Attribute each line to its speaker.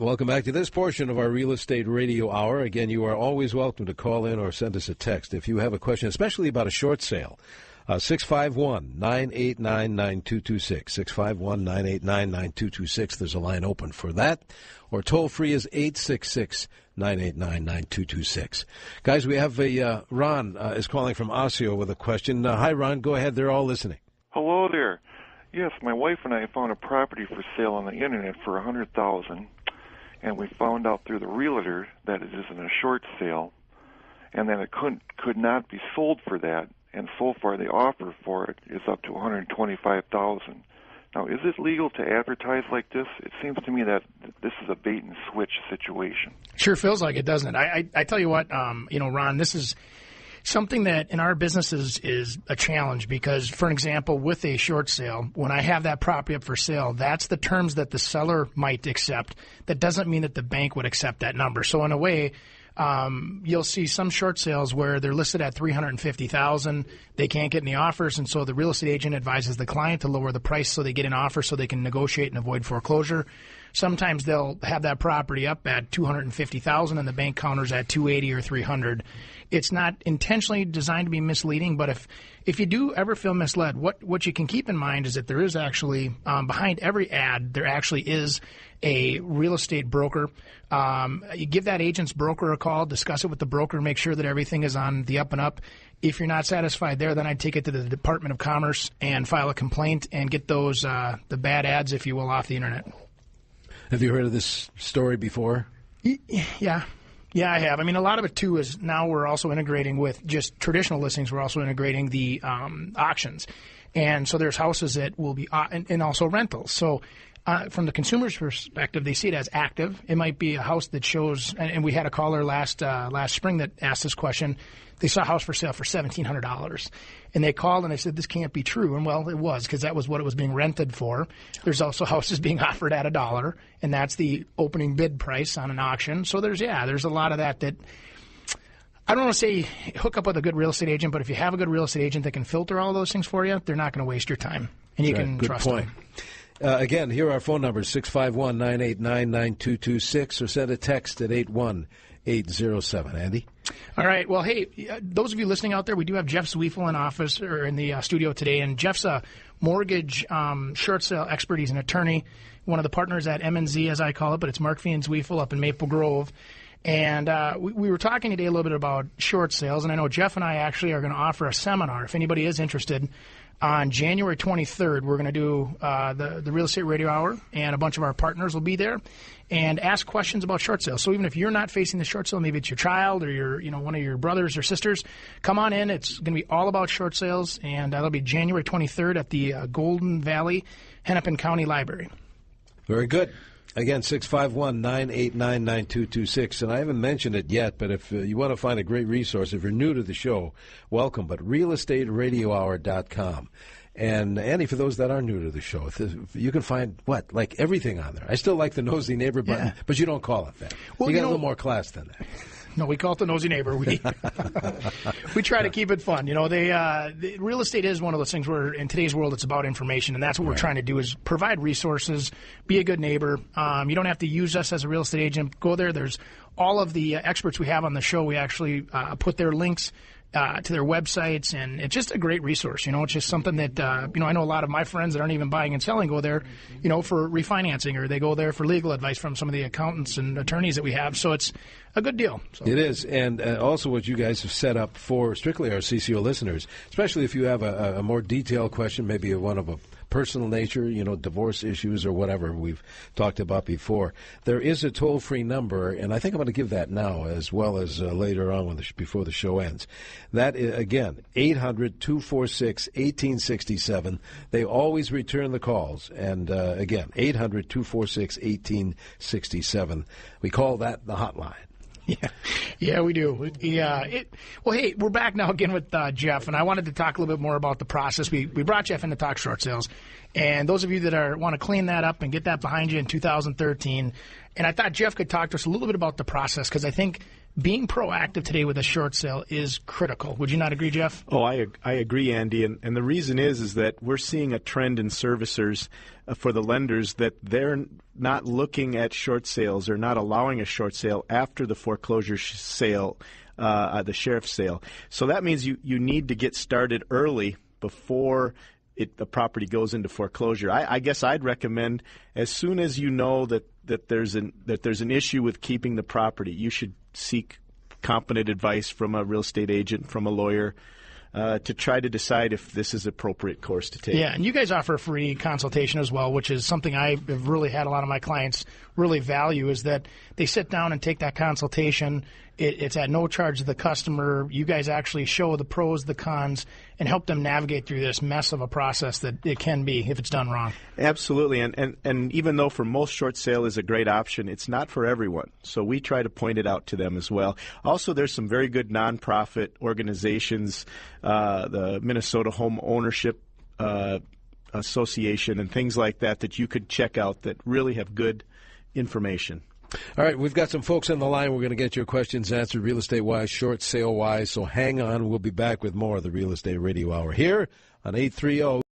Speaker 1: welcome back to this portion of our Real Estate Radio Hour. Again, you are always welcome to call in or send us a text if you have a question, especially about a short sale. 651-989-9226. 651-989-9226. There's a line open for that. Or toll-free is 866-989-9226. Guys, we have Ron is calling from Osseo with a question. Hi, Ron. Go ahead. They're all listening.
Speaker 2: Hello there. Yes, my wife and I found a property for sale on the Internet for $100,000, and we found out through the realtor that it isn't a short sale, and that it could not be sold for that. And so far, the offer for it is up to $125,000. Now, is it legal to advertise like this? It seems to me that this is a bait-and-switch situation.
Speaker 3: Sure feels like it, doesn't it? I tell you what, Ron, this is something that in our business is a challenge because, for example, with a short sale, when I have that property up for sale, that's the terms that the seller might accept. That doesn't mean that the bank would accept that number. So in a way, you'll see some short sales where they're listed at $350,000. They can't get any offers, and so the real estate agent advises the client to lower the price so they get an offer so they can negotiate and avoid foreclosure. Sometimes they'll have that property up at $250,000 and the bank counters at $280,000 or $300,000. It's not intentionally designed to be misleading, but if you do ever feel misled, what you can keep in mind is that there is actually behind every ad there actually is a real estate broker. You give that agent's broker a call, discuss it with the broker, make sure that everything is on the up and up. If you're not satisfied there, then I'd take it to the Department of Commerce and file a complaint and get those the bad ads, if you will, off the Internet.
Speaker 1: Have you heard of this story before?
Speaker 3: Yeah. Yeah, I have. I mean, a lot of it, too, is now we're also integrating with just traditional listings. We're also integrating the auctions. And so there's houses that will be and also rentals. So from the consumer's perspective, they see it as active. It might be a house that shows, and we had a caller last spring that asked this question. They saw a house for sale for $1,700. And they called and they said, this can't be true. And, well, it was, because that was what it was being rented for. There's also houses being offered at $1, and that's the opening bid price on an auction. So there's a lot of that I don't want to say hook up with a good real estate agent, but if you have a good real estate agent that can filter all those things for you, they're not going to waste your time. And you can trust them.
Speaker 1: Again, here are our phone numbers, 651-989-9226, or send a text at 81807. Andy?
Speaker 3: All right. Well, hey, those of you listening out there, we do have Jeff Zweifel in office or in the studio today, and Jeff's a mortgage short sale expert. He's an attorney, one of the partners at M&Z, as I call it, but it's Markve and Zweifel up in Maple Grove. And we were talking today a little bit about short sales, and I know Jeff and I actually are going to offer a seminar. If anybody is interested, on January 23rd, we're going to do the Real Estate Radio Hour, and a bunch of our partners will be there and ask questions about short sales. So even if you're not facing the short sale, maybe it's your child or your one of your brothers or sisters, come on in. It's going to be all about short sales, and that'll be January 23rd at the Golden Valley Hennepin County Library.
Speaker 1: Very good. Again, 651-989-9226. And I haven't mentioned it yet, but if you want to find a great resource, if you're new to the show, welcome. But realestateradiohour.com. And, Andy, for those that are new to the show, you can find, everything on there. I still like the Nosy Neighbor button, but you don't call it that. Well, you got a little more class than that.
Speaker 3: No, we call it the Nosy Neighbor. We try to keep it fun. Real estate is one of those things where in today's world it's about information, and that's what we're trying to do is provide resources, be a good neighbor. You don't have to use us as a real estate agent. Go there. There's all of the experts we have on the show. We actually put their links to their websites, and it's just a great resource. It's just something that, I know a lot of my friends that aren't even buying and selling go there, for refinancing, or they go there for legal advice from some of the accountants and attorneys that we have. So it's a good deal. So.
Speaker 1: It is. And also what you guys have set up for strictly our CCO listeners, especially if you have a more detailed question, maybe one of a personal nature, divorce issues or whatever we've talked about before. There is a toll-free number, and I think I'm going to give that now as well as later on before the show ends. That is, again, 800-246-1867. They always return the calls. And, again, 800-246-1867. We call that the hotline.
Speaker 3: Yeah, we do. Well, hey, we're back now again with Jeff, and I wanted to talk a little bit more about the process. We brought Jeff in to talk short sales, and those of you that want to clean that up and get that behind you in 2013, and I thought Jeff could talk to us a little bit about the process, because I think being proactive today with a short sale is critical. Would you not agree, Jeff?
Speaker 4: Oh, I agree, Andy. And the reason is that we're seeing a trend in servicers for the lenders that they're not looking at short sales or not allowing a short sale after the foreclosure sale, the sheriff's sale. So that means you need to get started early before the property goes into foreclosure. I guess I'd recommend as soon as you know that there's an issue with keeping the property, you should seek competent advice from a real estate agent, from a lawyer, to try to decide if this is appropriate course to take.
Speaker 3: Yeah, and you guys offer a free consultation as well, which is something I have really had a lot of my clients really value, is that they sit down and take that consultation. It's at no charge to the customer. You guys actually show the pros, the cons, and help them navigate through this mess of a process that it can be if it's done wrong.
Speaker 4: Absolutely, and even though for most short sale is a great option, it's not for everyone. So we try to point it out to them as well. Also, there's some very good nonprofit organizations, the Minnesota Home Ownership Association and things like that you could check out that really have good information.
Speaker 1: All right, we've got some folks on the line. We're going to get your questions answered real estate-wise, short sale-wise, so hang on. We'll be back with more of the Real Estate Radio Hour here on 830